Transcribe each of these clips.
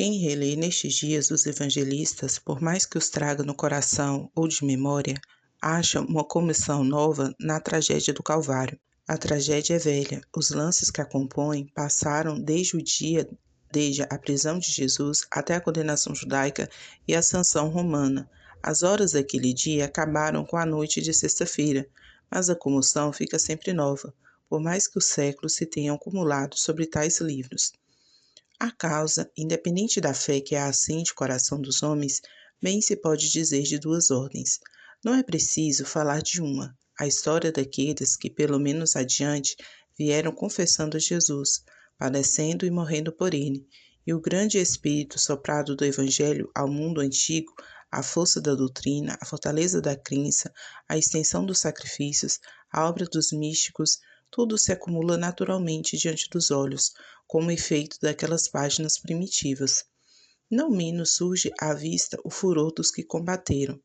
Quem relê nestes dias os evangelistas, por mais que os traga no coração ou de memória, acha uma comissão nova na tragédia do Calvário. A tragédia é velha, os lances que a compõem passaram desde a prisão de Jesus até a condenação judaica e a sanção romana. As horas daquele dia acabaram com a noite de sexta-feira, mas a comoção fica sempre nova, por mais que os séculos se tenham acumulado sobre tais livros. A causa, independente da fé que a acende o coração dos homens, bem se pode dizer de duas ordens. Não é preciso falar de uma, a história daqueles que, pelo menos adiante, vieram confessando a Jesus, padecendo e morrendo por ele, e o grande espírito soprado do Evangelho ao mundo antigo, a força da doutrina, a fortaleza da crença, a extensão dos sacrifícios, a obra dos místicos, tudo se acumula naturalmente diante dos olhos, como efeito daquelas páginas primitivas. Não menos surge à vista o furor dos que combateram,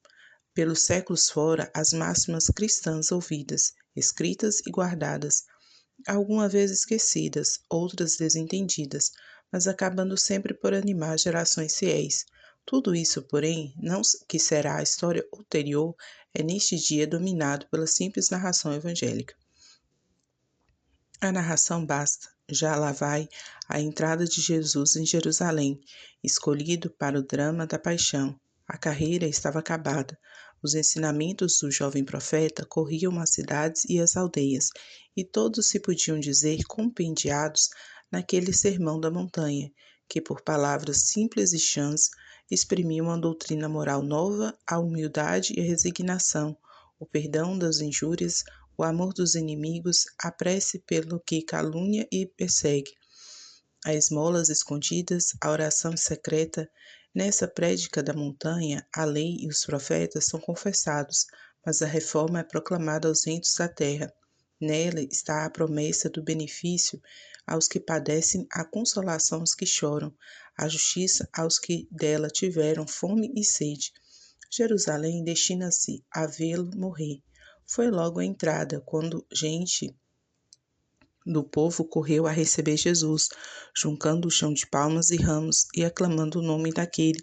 pelos séculos fora, as máximas cristãs ouvidas, escritas e guardadas, alguma vez esquecidas, outras desentendidas, mas acabando sempre por animar gerações fiéis. Tudo isso, porém, não que será a história ulterior, é neste dia dominado pela simples narração evangélica. A narração basta, já lá vai a entrada de Jesus em Jerusalém, escolhido para o drama da paixão. A carreira estava acabada. Os ensinamentos do jovem profeta corriam as cidades e as aldeias, e todos se podiam dizer compendiados naquele sermão da montanha, que por palavras simples e chãs exprimia uma doutrina moral nova, a humildade e a resignação, o perdão das injúrias, o amor dos inimigos, a prece pelo que calúnia e persegue, as esmolas escondidas, a oração secreta. Nessa prédica da montanha, a lei e os profetas são confessados, mas a reforma é proclamada aos ventos da terra. Nela está a promessa do benefício aos que padecem, a consolação aos que choram, a justiça aos que dela tiveram fome e sede. Jerusalém destina-se a vê-lo morrer. Foi logo a entrada, quando gente do povo correu a receber Jesus, juncando o chão de palmas e ramos e aclamando o nome daquele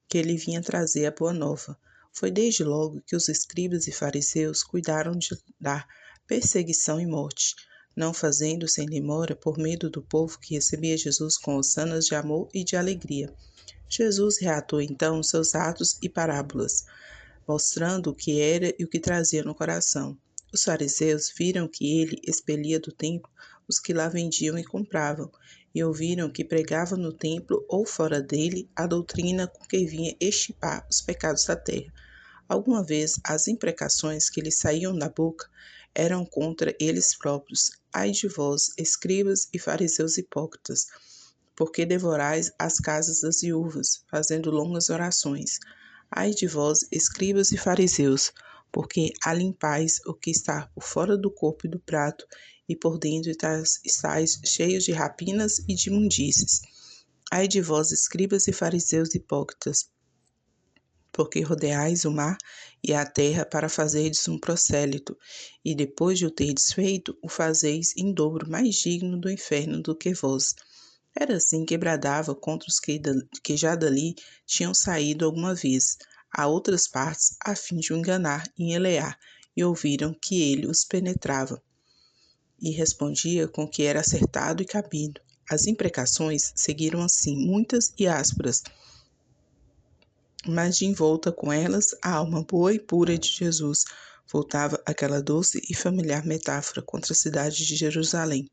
que ele vinha trazer a boa nova. Foi desde logo que os escribas e fariseus cuidaram de dar perseguição e morte, não fazendo sem demora por medo do povo que recebia Jesus com hossanas de amor e de alegria. Jesus reatou então seus atos e parábolas, mostrando o que era e o que trazia no coração. Os fariseus viram que ele expelia do templo os que lá vendiam e compravam, e ouviram que pregava no templo ou fora dele a doutrina com que vinha extirpar os pecados da terra. Alguma vez as imprecações que lhes saíam da boca eram contra eles próprios. Ai de vós, escribas e fariseus hipócritas, porque devorais as casas das viúvas, fazendo longas orações. Ai de vós, escribas e fariseus, porque alimpais o que está por fora do corpo e do prato, e por dentro estáis cheios de rapinas e de imundícies. Ai de vós, escribas e fariseus hipócritas, porque rodeais o mar e a terra para fazerdes um prosélito, e depois de o terdes feito, o fazeis em dobro mais digno do inferno do que vós. Era assim que bradava contra os que já dali tinham saído alguma vez a outras partes, a fim de o enganar e enlear, e ouviram que ele os penetrava. E respondia com que era acertado e cabido. As imprecações seguiram assim, muitas e ásperas, mas de envolta com elas a alma boa e pura de Jesus voltava àquela doce e familiar metáfora contra a cidade de Jerusalém.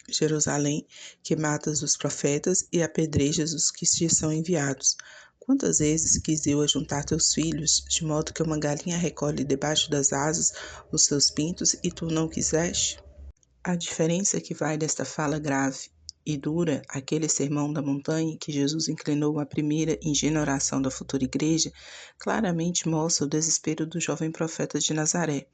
Jerusalém, que matas os profetas e apedrejas os que te são enviados. Quantas vezes quis eu ajuntar teus filhos, de modo que uma galinha recolhe debaixo das asas os seus pintos, e tu não quiseste? A diferença que vai desta fala grave e dura àquele sermão da montanha que Jesus inclinou à primeira ingênua oração da futura igreja, claramente mostra o desespero do jovem profeta de Nazaré.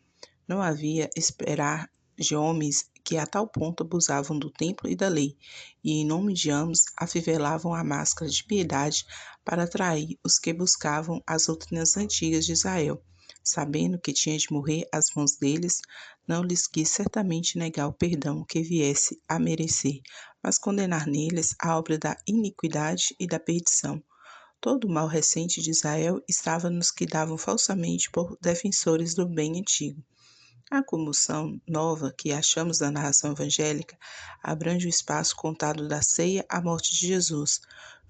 Não havia esperar de homens que a tal ponto abusavam do templo e da lei, e em nome de ambos afivelavam a máscara de piedade para atrair os que buscavam as doutrinas antigas de Israel, sabendo que tinha de morrer às mãos deles, não lhes quis certamente negar o perdão que viesse a merecer, mas condenar neles a obra da iniquidade e da perdição. Todo o mal recente de Israel estava nos que davam falsamente por defensores do bem antigo. A comoção nova que achamos na narração evangélica abrange o espaço contado da ceia à morte de Jesus,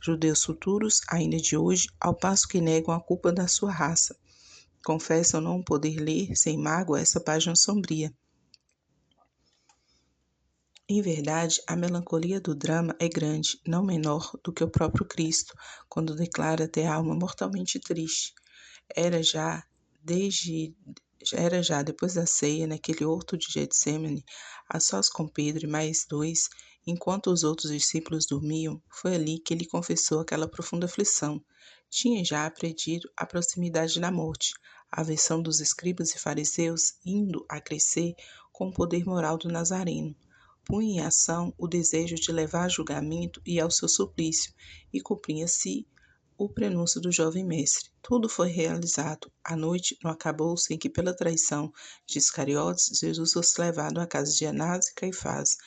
judeus futuros, ainda de hoje, ao passo que negam a culpa da sua raça. Confessam não poder ler sem mágoa essa página sombria. Em verdade, a melancolia do drama é grande, não menor do que o próprio Cristo, quando declara ter a alma mortalmente triste. Era já desde Era já depois da ceia, naquele horto de Getsemane, a sós com Pedro e mais dois, enquanto os outros discípulos dormiam, foi ali que ele confessou aquela profunda aflição. Tinha já aprendido a proximidade da morte, a aversão dos escribas e fariseus indo a crescer com o poder moral do Nazareno. Punha em ação o desejo de levar a julgamento e ao seu suplício, e cumpria-se o prenúncio do jovem mestre. Tudo foi realizado. A noite não acabou sem que, pela traição de Iscariotes, Jesus fosse levado à casa de Anás e Caifás,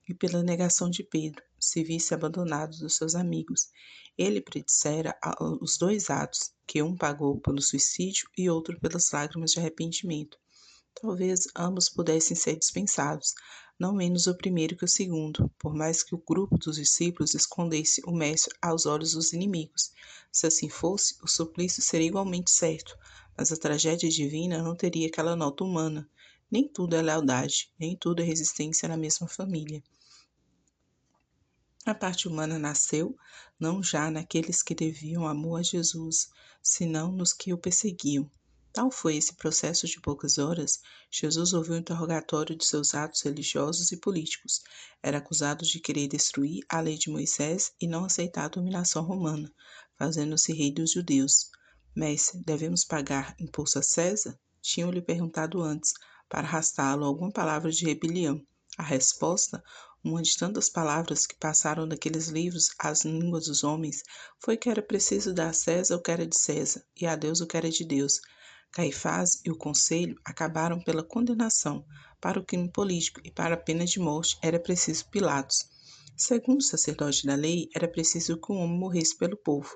e pela negação de Pedro, se visse abandonado dos seus amigos. Ele predissera os dois atos, que um pagou pelo suicídio e outro pelas lágrimas de arrependimento. Talvez ambos pudessem ser dispensados, não menos o primeiro que o segundo, por mais que o grupo dos discípulos escondesse o mestre aos olhos dos inimigos. Se assim fosse, o suplício seria igualmente certo, mas a tragédia divina não teria aquela nota humana. Nem tudo é lealdade, nem tudo é resistência na mesma família. A parte humana nasceu, não já naqueles que deviam amor a Jesus, senão nos que o perseguiam. Tal foi esse processo de poucas horas, Jesus ouviu o interrogatório de seus atos religiosos e políticos. Era acusado de querer destruir a lei de Moisés e não aceitar a dominação romana, fazendo-se rei dos judeus. Mestre, devemos pagar imposto a César? Tinham-lhe perguntado antes, para arrastá-lo a alguma palavra de rebelião. A resposta, uma de tantas palavras que passaram daqueles livros às línguas dos homens, foi que era preciso dar a César o que era de César e a Deus o que era de Deus. Caifás e o conselho acabaram pela condenação. Para o crime político e para a pena de morte era preciso Pilatos. Segundo o sacerdote da lei, era preciso que um homem morresse pelo povo.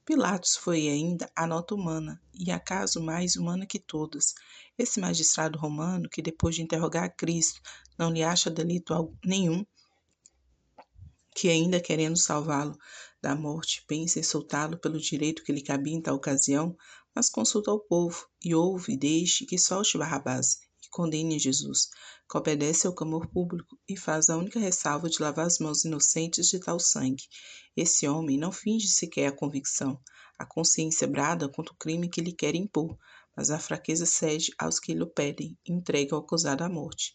Pilatos foi ainda a nota humana, e acaso mais humana que todas. Esse magistrado romano, que depois de interrogar Cristo, não lhe acha delito nenhum, que ainda querendo salvá-lo da morte, pensa em soltá-lo pelo direito que lhe cabia em tal ocasião, mas consulta ao povo, e ouve e deixe que solte Barrabás, e condene Jesus, que obedece ao clamor público e faz a única ressalva de lavar as mãos inocentes de tal sangue. Esse homem não finge sequer a convicção. A consciência brada contra o crime que lhe quer impor, mas a fraqueza cede aos que lhe pedem e entrega o acusado à morte.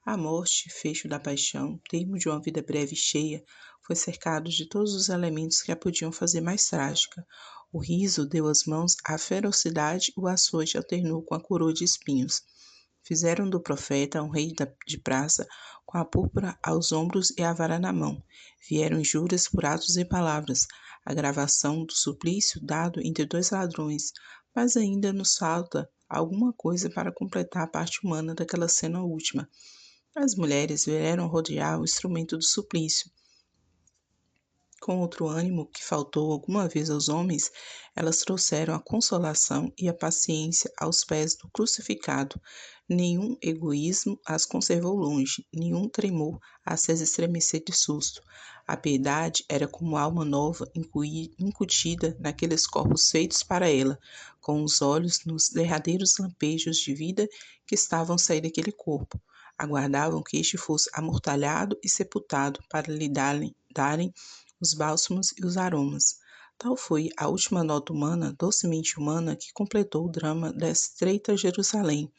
A morte, fecho da paixão, termo de uma vida breve e cheia, foi cercado de todos os elementos que a podiam fazer mais trágica. O riso deu as mãos à ferocidade, o açoite alternou com a coroa de espinhos. Fizeram do profeta um rei de praça, com a púrpura aos ombros e a vara na mão. Vieram injúrias por atos e palavras, a gravação do suplício dado entre dois ladrões, mas ainda nos falta alguma coisa para completar a parte humana daquela cena última. As mulheres vieram rodear o instrumento do suplício. Com outro ânimo que faltou alguma vez aos homens, elas trouxeram a consolação e a paciência aos pés do crucificado. Nenhum egoísmo as conservou longe, nenhum tremor as fez estremecer de susto. A piedade era como alma nova incutida naqueles corpos feitos para ela, com os olhos nos derradeiros lampejos de vida que estavam a sair daquele corpo. Aguardavam que este fosse amortalhado e sepultado para lhe darem os bálsamos e os aromas. Tal foi a última nota humana, docemente humana, que completou o drama da estreita Jerusalém.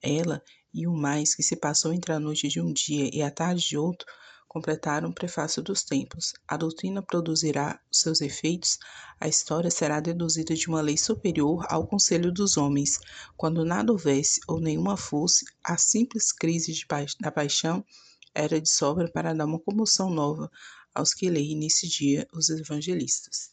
Ela e o mais que se passou entre a noite de um dia e a tarde de outro completaram o prefácio dos tempos. A doutrina produzirá os seus efeitos, a história será deduzida de uma lei superior ao conselho dos homens. Quando nada houvesse ou nenhuma fosse, a simples crise da paixão era de sobra para dar uma comoção nova aos que leem nesse dia os evangelistas.